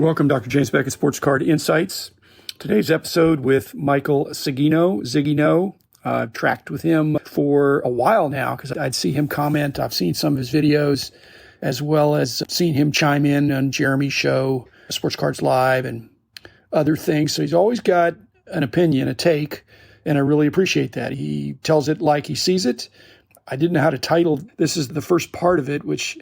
Welcome, Dr. James Beckett, Sports Card Insights. Today's episode with Michael Seguinot, ZiggyNo. I've tracked with him for a while now because I'd see him comment. I've seen some of his videos, as well as seen him chime in on Jeremy's show, Sports Cards Live, and other things. So he's always got an opinion, a take, and I really appreciate that. He tells it like he sees it. I didn't know how to title. This is the first part of it, which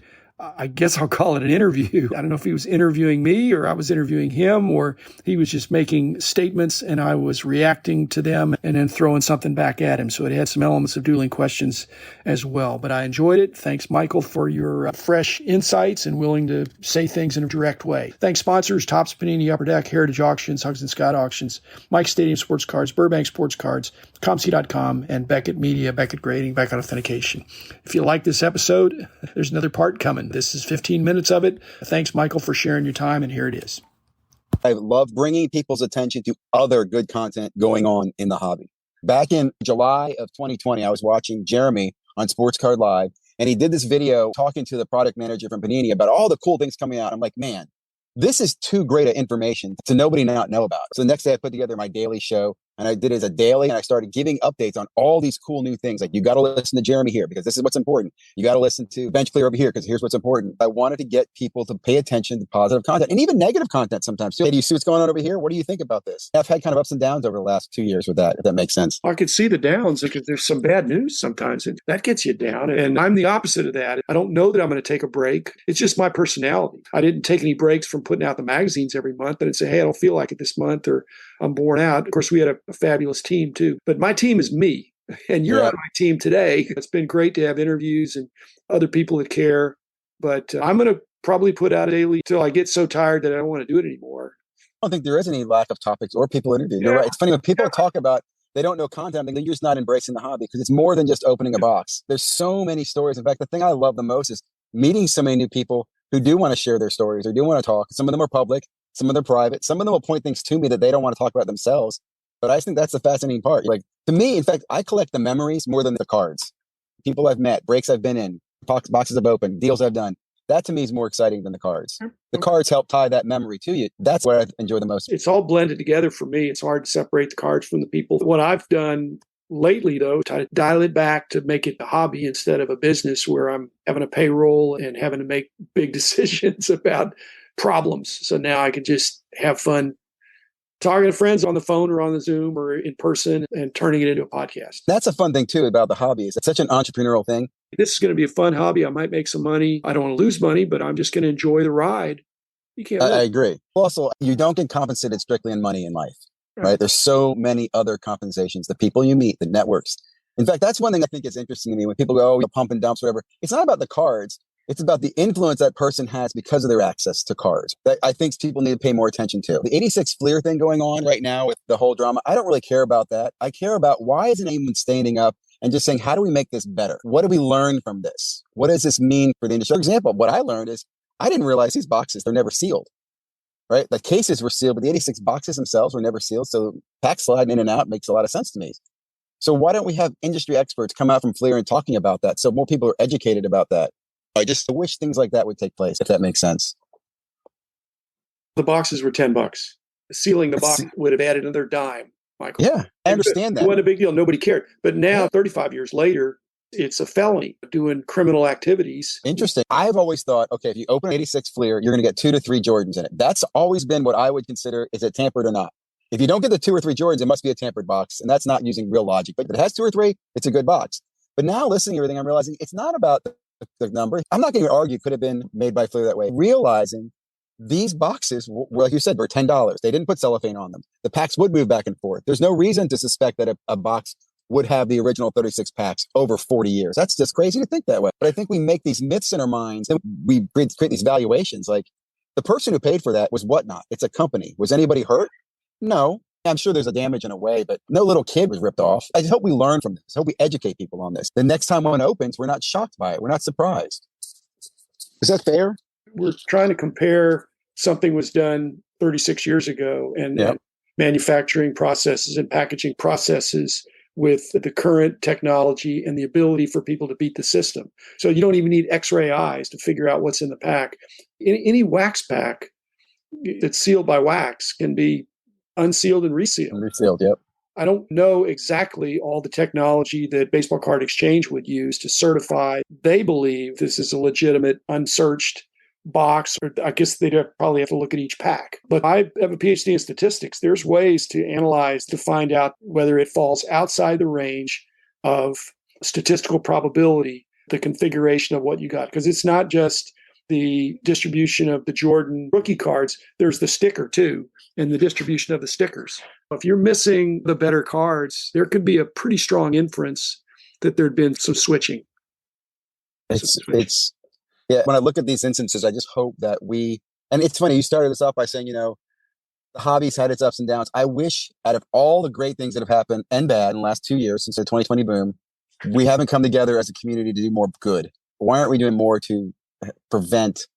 I guess I'll call it an interview. I don't know if he was interviewing me or I was interviewing him, or he was just making statements and I was reacting to them and then throwing something back at him. So it had some elements of dueling questions as well. But I enjoyed it. Thanks, Michael, for your fresh insights and willing to say things in a direct way. Thanks, sponsors, Topps, Panini, Upper Deck, Heritage Auctions, Hugs and Scott Auctions, Mike Stadium Sports Cards, Burbank Sports Cards, ComC.com, and Beckett Media, Beckett Grading, Beckett Authentication. If you like this episode, there's another part coming. This is 15 minutes of it. Thanks, Michael, for sharing your time, and here it is. I love bringing people's attention to other good content going on in the hobby. Back in July of 2020, I was watching Jeremy on Sports Card Live, and he did this video talking to the product manager from Panini about all the cool things coming out. I'm like, man, this is too great of information to nobody not know about. So the next day I put together my daily show, and I did it as a daily, and I started giving updates on all these cool new things. Like, you got to listen to Jeremy here because this is what's important. You got to listen to Bench Clear over here because here's what's important. I wanted to get people to pay attention to positive content and even negative content sometimes too. Hey, do you see what's going on over here? What do you think about this? I've had kind of ups and downs over the last 2 years with that, if that makes sense. I could see the downs because there's some bad news sometimes, and that gets you down. And I'm the opposite of that. I don't know that I'm going to take a break. It's just my personality. I didn't take any breaks from putting out the magazines every month. I didn't say, hey, I don't feel like it this month, or I'm worn out. Of course, we had a fabulous team too, but my team is me, and you're on my team today. It's been great to have interviews and other people that care, but I'm going to probably put out daily till I get so tired that I don't want to do it anymore. I don't think there is any lack of topics or people interviewed. You're right. It's funny when people talk about they don't know content, I think you're just not embracing the hobby because it's more than just opening a box. There's so many stories. In fact, the thing I love the most is meeting so many new people who do want to share their stories or do want to talk. Some of them are public, some of them are private. Some of them will point things to me that they don't want to talk about themselves. But I think that's the fascinating part. Like, to me, in fact, I collect the memories more than the cards. People I've met, breaks I've been in, boxes I've opened, deals I've done. That to me is more exciting than the cards. The cards help tie that memory to you. That's what I enjoy the most. It's all blended together for me. It's hard to separate the cards from the people. What I've done lately, though, try to dial it back to make it a hobby instead of a business where I'm having a payroll and having to make big decisions about problems. So now I can just have fun talking to friends on the phone or on the Zoom or in person and turning it into a podcast. That's a fun thing, too, about the hobby. It's such an entrepreneurial thing. This is going to be a fun hobby. I might make some money. I don't want to lose money, but I'm just going to enjoy the ride. You can't. I agree. Also, you don't get compensated strictly in money in life, right? There's so many other compensations, the people you meet, the networks. In fact, that's one thing I think is interesting to me when people go, oh, pump and dumps, whatever. It's not about the cards. It's about the influence that person has because of their access to cards that I think people need to pay more attention to. The 86 Fleer thing going on right now with the whole drama, I don't really care about that. I care about why isn't anyone standing up and just saying, how do we make this better? What do we learn from this? What does this mean for the industry? For example, what I learned is I didn't realize these boxes, they're never sealed, right? The cases were sealed, but the 86 boxes themselves were never sealed. So pack sliding in and out makes a lot of sense to me. So why don't we have industry experts come out from Fleer and talking about that so more people are educated about that? I just wish things like that would take place, if that makes sense. The boxes were $10. Sealing the box would have added another dime, Michael. Yeah, I understand that. It wasn't a big deal. Nobody cared. But now, 35 years later, it's a felony doing criminal activities. Interesting. I've always thought, okay, if you open an 86 Fleer, you're going to get 2 to 3 Jordans in it. That's always been what I would consider, is it tampered or not? If you don't get the 2 or 3 Jordans, it must be a tampered box. And that's not using real logic. But if it has 2 or 3, it's a good box. But now listening to everything, I'm realizing it's not about the number. I'm not going to argue could have been made by Fleer that way. Realizing these boxes, like you said, were $10. They didn't put cellophane on them. The packs would move back and forth. There's no reason to suspect that a box would have the original 36 packs over 40 years. That's just crazy to think that way. But I think we make these myths in our minds and we create these valuations. Like, the person who paid for that was Whatnot. It's a company. Was anybody hurt? No. I'm sure there's a damage in a way, but no little kid was ripped off. I just hope we learn from this. I hope we educate people on this. The next time one opens, we're not shocked by it. We're not surprised. Is that fair? We're trying to compare something was done 36 years ago and manufacturing processes and packaging processes with the current technology and the ability for people to beat the system. So you don't even need X-ray eyes to figure out what's in the pack. Any wax pack that's sealed by wax can be unsealed and resealed. Resealed, yep. I don't know exactly all the technology that Baseball Card Exchange would use to certify they believe this is a legitimate, unsearched box. Or I guess they'd probably have to look at each pack. But I have a PhD in statistics. There's ways to analyze to find out whether it falls outside the range of statistical probability, the configuration of what you got. Because it's not just the distribution of the Jordan rookie cards, there's the sticker too, and the distribution of the stickers. If you're missing the better cards, there could be a pretty strong inference that there'd been some switching. It's yeah. When I look at these instances, I just hope that and it's funny, you started this off by saying, the hobby's had its ups and downs. I wish out of all the great things that have happened and bad in the last 2 years since the 2020 boom, we haven't come together as a community to do more good. Why aren't we doing more to prevent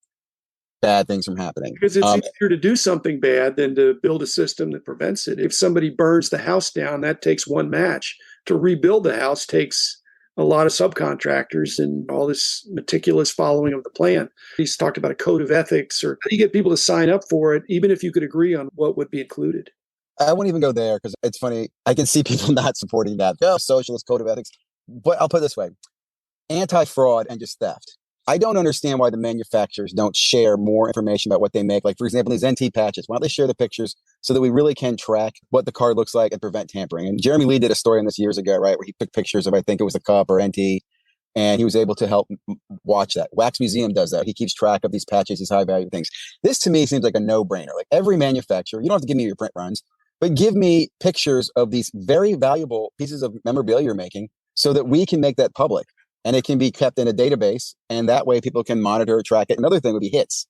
bad things from happening? Because it's easier to do something bad than to build a system that prevents it. If somebody burns the house down, that takes one match. To rebuild the house takes a lot of subcontractors and all this meticulous following of the plan. He's talked about a code of ethics, or how do you get people to sign up for it, even if you could agree on what would be included? I won't even go there because it's funny. I can see people not supporting that. Oh, socialist code of ethics. But I'll put it this way. Anti-fraud and just theft. I don't understand why the manufacturers don't share more information about what they make. Like, for example, these NT patches. Why don't they share the pictures so that we really can track what the card looks like and prevent tampering? And Jeremy Lee did a story on this years ago, right, where he took pictures of, I think it was a cup or NT, and he was able to help watch that. Wax Museum does that. He keeps track of these patches, these high-value things. This, to me, seems like a no-brainer. Like, every manufacturer, you don't have to give me your print runs, but give me pictures of these very valuable pieces of memorabilia you're making so that we can make that public. And it can be kept in a database, and that way people can monitor, track it. Another thing would be hits.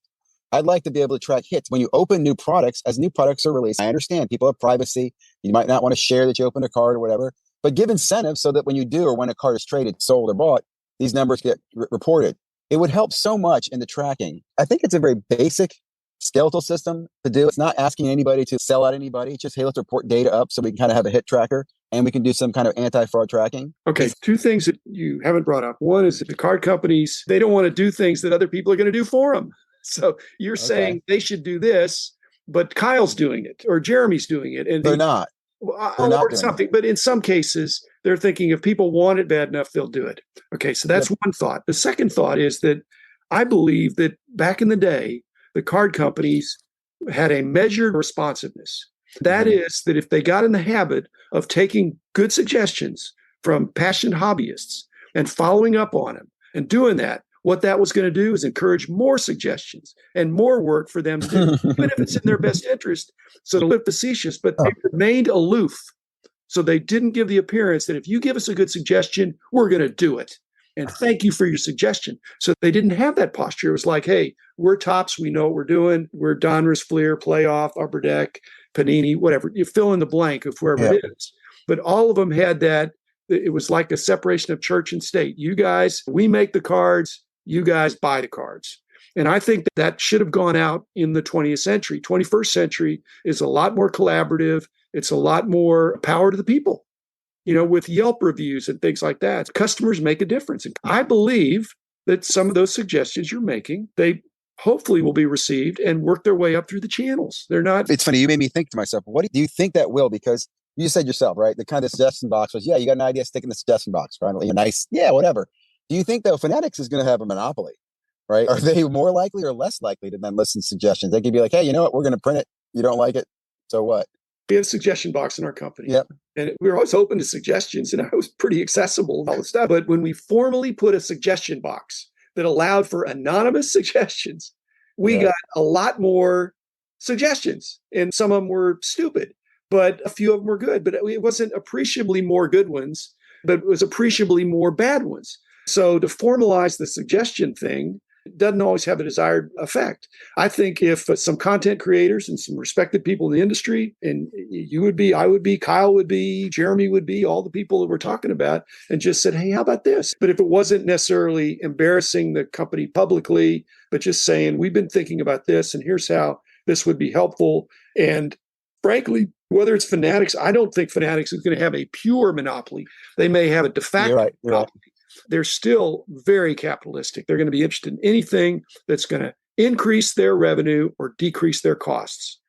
I'd like to be able to track hits. When you open new products, as new products are released, I understand people have privacy. You might not want to share that you opened a card or whatever, but give incentives so that when you do, or when a card is traded, sold, or bought, these numbers get reported. It would help so much in the tracking. I think it's a very basic skeletal system to do. It's not asking anybody to sell out anybody. It's just, hey, let's report data up so we can kind of have a hit tracker, and we can do some kind of anti-fraud tracking. Okay, two things that you haven't brought up. One is that the card companies, they don't want to do things that other people are going to do for them. So you're saying they should do this, but Kyle's doing it or Jeremy's doing it. And they're not. They're not doing something. But in some cases, they're thinking if people want it bad enough, they'll do it. Okay, so that's one thought. The second thought is that I believe that back in the day, the card companies had a measured responsiveness. That is that if they got in the habit of taking good suggestions from passionate hobbyists and following up on them and doing that, what that was going to do is encourage more suggestions and more work for them to do, even if it's in their best interest. So to live facetious, but they remained aloof. So they didn't give the appearance that if you give us a good suggestion, we're going to do it. And thank you for your suggestion. So they didn't have that posture. It was like, hey, we're tops. We know what we're doing. We're Donruss, Fleer, Playoff, Upper Deck, Panini, whatever. You fill in the blank of whoever it is. But all of them had that. It was like a separation of church and state. You guys, we make the cards. You guys buy the cards. And I think that should have gone out in the 20th century. 21st century is a lot more collaborative. It's a lot more power to the people. With Yelp reviews and things like that, customers make a difference. And I believe that some of those suggestions you're making, they hopefully will be received and work their way up through the channels. They're not. It's funny. You made me think to myself, what do you think that will? Because you said yourself, right? The kind of suggestion box was, you got an idea, stick in the suggestion box, right? Nice. Yeah, whatever. Do you think that Fanatics is going to have a monopoly, right? Are they more likely or less likely to then listen to suggestions? They could be like, hey, you know what? We're going to print it. You don't like it. So what? We have a suggestion box in our company. Yep. And we were always open to suggestions, and I was pretty accessible, all the stuff. But when we formally put a suggestion box that allowed for anonymous suggestions, we got a lot more suggestions. And some of them were stupid, but a few of them were good. But it wasn't appreciably more good ones, but it was appreciably more bad ones. So to formalize the suggestion thing doesn't always have the desired effect. I think if some content creators and some respected people in the industry, and you would be, I would be, Kyle would be, Jeremy would be, all the people that we're talking about, and just said, hey, how about this? But if it wasn't necessarily embarrassing the company publicly, but just saying, we've been thinking about this, and here's how this would be helpful. And frankly, whether it's Fanatics, I don't think Fanatics is going to have a pure monopoly. They may have a de facto monopoly. They're still very capitalistic. They're going to be interested in anything that's going to increase their revenue or decrease their costs.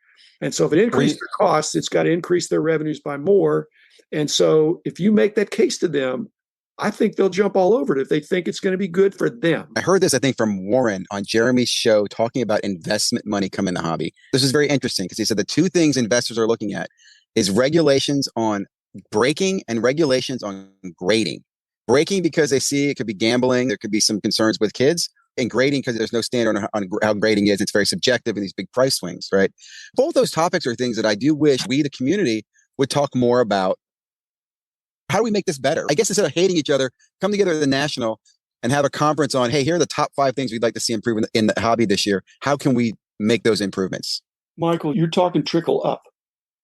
And so if it increases their costs, it's got to increase their revenues by more. And so if you make that case to them, I think they'll jump all over it if they think it's going to be good for them. I heard this, I think, from Warren on Jeremy's show talking about investment money coming in the hobby. This is very interesting because he said the two things investors are looking at is regulations on breaking and regulations on grading. Breaking because they see it could be gambling. There could be some concerns with kids. And grading because there's no standard on how grading is. It's very subjective and these big price swings, right? Both those topics are things that I do wish we, the community, would talk more about. How do we make this better? I guess instead of hating each other, come together at the national and have a conference on, hey, here are the top 5 things we'd like to see improve in the hobby this year. How can we make those improvements? Michael, you're talking trickle up.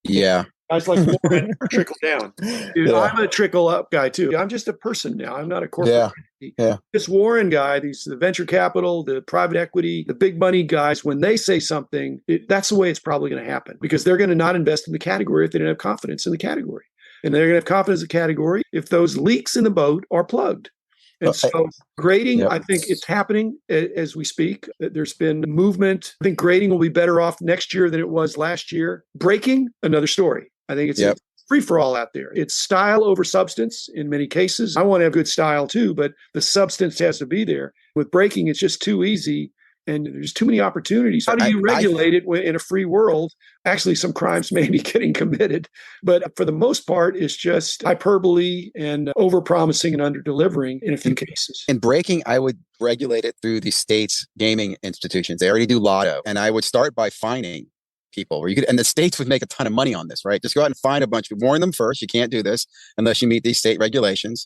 Yeah. Guys like Warren trickle down. Dude, Yeah. I'm a trickle up guy too. I'm just a person now. I'm not a corporate entity. Yeah. This Warren guy, the venture capital, the private equity, the big money guys, when they say something, that's the way it's probably going to happen because they're going to not invest in the category if they don't have confidence in the category. And they're going to have confidence in the category if those leaks in the boat are plugged. And so grading, I think it's happening as we speak. There's been movement. I think grading will be better off next year than it was last year. Breaking, another story. I think it's a free-for-all out there. It's style over substance in many cases. I want to have good style too, but the substance has to be there. With breaking, it's just too easy. And there's too many opportunities. How do you regulate it in a free world? Actually, some crimes may be getting committed. But for the most part, it's just hyperbole and over-promising and under-delivering in a few cases. In breaking, I would regulate it through the state's gaming institutions. They already do lotto. And I would start by fining people where you could, and the states would make a ton of money on this, right? Just go out and fine a bunch. Warn them first. You can't do this unless you meet these state regulations.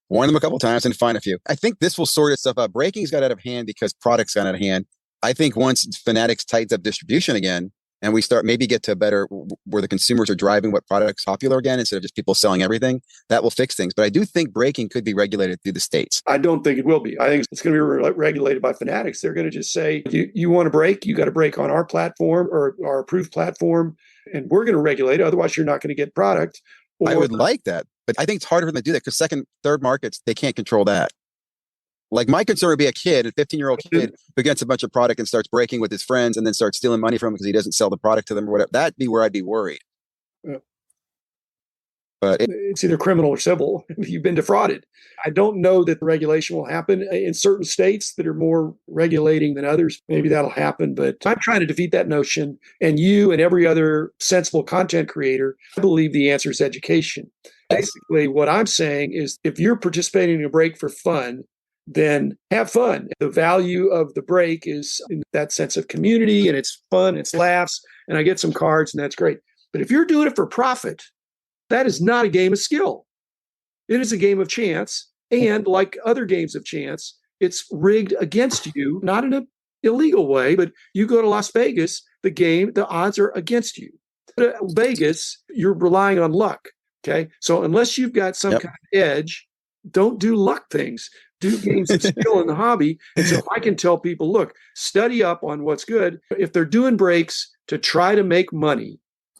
Warn them a couple of times and fine a few. I think this will sort itself out. Breaking's got out of hand because products got out of hand. I think once Fanatics tightens up distribution again, and we start maybe get to a better where the consumers are driving what product's popular again instead of just people selling everything, that will fix things. But I do think breaking could be regulated through the states. I don't think it will be. I think it's going to be regulated by Fanatics. They're going to just say, you want to break, you got to break on our platform or our approved platform, and we're going to regulate it. Otherwise, you're not going to get product. I would like that. But I think it's harder for them to do that because second, third markets, they can't control that. Like my concern would be a 15-year-old kid who gets a bunch of product and starts breaking with his friends and then starts stealing money from him because he doesn't sell the product to them or whatever. That'd be where I'd be worried. Yeah. But it's either criminal or civil. You've been defrauded. I don't know that the regulation will happen in certain states that are more regulating than others. Maybe that'll happen, but I'm trying to defeat that notion. And you and every other sensible content creator, I believe the answer is education. Basically, what I'm saying is if you're participating in a break for fun, then have fun. The value of the break is in that sense of community, and it's fun, it's laughs, and I get some cards, and that's great. But if you're doing it for profit, that is not a game of skill. It is a game of chance, and like other games of chance, it's rigged against you, not in an illegal way, but you go to Las Vegas, the odds are against you. But at Vegas, you're relying on luck, okay? So unless you've got some kind of edge, don't do luck things. Do games of skill in the hobby. And so I can tell people, look, study up on what's good. If they're doing breaks to try to make money,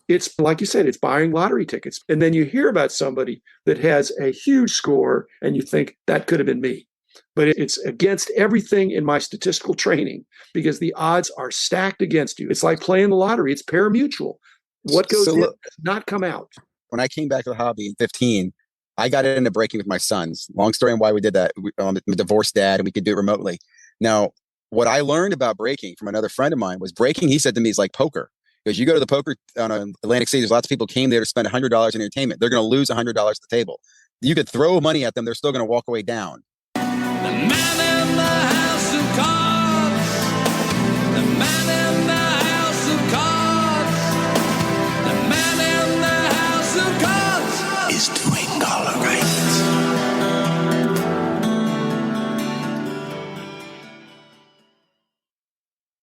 it's like you said, it's buying lottery tickets. And then you hear about somebody that has a huge score and you think that could have been me. But it's against everything in my statistical training because the odds are stacked against you. It's like playing the lottery. It's parimutuel. What goes in does not come out. When I came back to the hobby in 15, I got into breaking with my sons. Long story on why we did that. I'm a divorced dad and we could do it remotely. Now, what I learned about breaking from another friend of mine was breaking, he said to me, is like poker. Because you go to the poker on Atlantic City, there's lots of people came there to spend $100 in entertainment. They're going to lose $100 at the table. You could throw money at them. They're still going to walk away down.